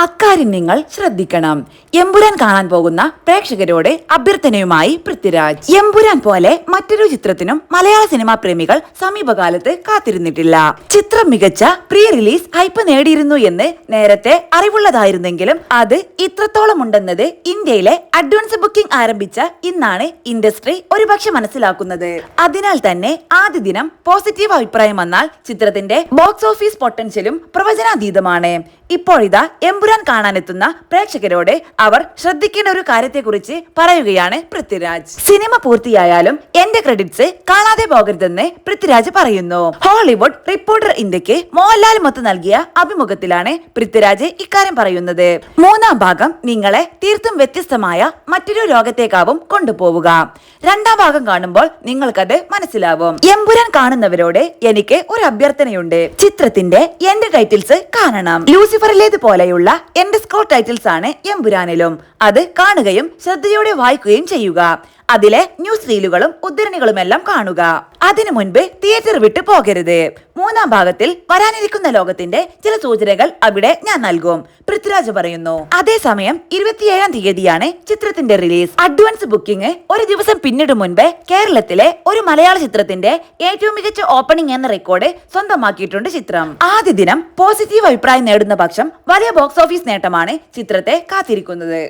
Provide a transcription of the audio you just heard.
അക്കാര്യം നിങ്ങൾ ശ്രദ്ധിക്കണം. എമ്പുരാൻ കാണാൻ പോകുന്ന പ്രേക്ഷകരോട് അഭ്യർത്ഥനയുമായി പൃഥ്വിരാജ്. എമ്പുരാൻ പോലെ മറ്റൊരു ചിത്രത്തിനും മലയാള സിനിമാ പ്രേമികൾ സമീപകാലത്ത് കാത്തിരുന്നിട്ടില്ല. ചിത്രം മികച്ച പ്രീ റിലീസ് ഹൈപ്പ് നേടിയിരുന്നു എന്ന് നേരത്തെ അറിവുള്ളതായിരുന്നെങ്കിലും അത് ഇത്രത്തോളം ഉണ്ടെന്നത് ഇന്ത്യയിലെ അഡ്വാൻസ് ബുക്കിംഗ് ആരംഭിച്ച ഇന്നാണ് ഇൻഡസ്ട്രി ഒരുപക്ഷെ മനസ്സിലാക്കുന്നത്. അതിനാൽ തന്നെ ആദ്യ ദിനം പോസിറ്റീവ് അഭിപ്രായം വന്നാൽ ചിത്രത്തിന്റെ ബോക്സ് ഓഫീസ് പൊട്ടൻഷ്യലും പ്രവചനാതീതമാണ്. ഇപ്പോഴിതാ എമ്പുരാൻ കാണാനെത്തുന്ന പ്രേക്ഷകരോട് അവർ ശ്രദ്ധിക്കേണ്ട ഒരു കാര്യത്തെക്കുറിച്ച് പറയുകയാണ് പൃഥ്വിരാജ്. സിനിമ പൂർത്തിയായാലും എന്റെ ക്രെഡിറ്റ്സ് കാണാതെ പോകരുതെന്ന് പൃഥ്വിരാജ് പറയുന്നു. ഹോളിവുഡ് റിപ്പോർട്ടർ ഇന്ത്യക്ക് മോഹൻലാലുമൊത്ത് നൽകിയ അഭിമുഖത്തിലാണ് പൃഥ്വിരാജ് ഇക്കാര്യം പറയുന്നത്. മൂന്നാം ഭാഗം നിങ്ങളെ തീർത്തും വ്യത്യസ്തമായ മറ്റൊരു ലോകത്തേക്കാവും കൊണ്ടുപോവുക. രണ്ടാം ഭാഗം കാണുമ്പോൾ നിങ്ങൾക്കത് മനസ്സിലാവും. എമ്പുരാൻ കാണുന്നവരോട് എനിക്ക് ഒരു അഭ്യർത്ഥനയുണ്ട്. ചിത്രത്തിന്റെ എന്റെ ടൈറ്റിൽസ് കാണണം. ലൂസിഫറിലേത് പോലെയുള്ള എന്റെ സ്കോർ ടൈറ്റിൽസ് ആണ് എമ്പുരാനിലും. അത് കാണുകയും ശ്രദ്ധയോടെ വായിക്കുകയും ചെയ്യുക. അതിലെ ന്യൂസ് റീലുകളും ഉദ്ധരണികളുമെല്ലാം കാണുക. അതിനു മുൻപ് തിയേറ്റർ വിട്ടു പോകരുത്. മൂന്നാം ഭാഗത്തിൽ വരാനിരിക്കുന്ന ലോകത്തിന്റെ ചില സൂചനകൾ അവിടെ ഞാൻ നൽകും, പൃഥ്വിരാജ് പറയുന്നു. അതേസമയം 27-ാം തീയതിയാണ് ചിത്രത്തിന്റെ റിലീസ്. അഡ്വാൻസ് ബുക്കിംഗ് ഒരു ദിവസം പിന്നിടും മുൻപേ കേരളത്തിലെ ഒരു മലയാള ചിത്രത്തിന്റെ ഏറ്റവും മികച്ച ഓപ്പണിംഗ് എന്ന റെക്കോർഡ് സ്വന്തമാക്കിയിട്ടുണ്ട് ചിത്രം. ആദ്യ ദിനം പോസിറ്റീവ് അഭിപ്രായം നേടുന്ന പക്ഷം വലിയ ബോക്സ് ഓഫീസ് നേട്ടമാണ് ചിത്രത്തെ കാത്തിരിക്കുന്നത്.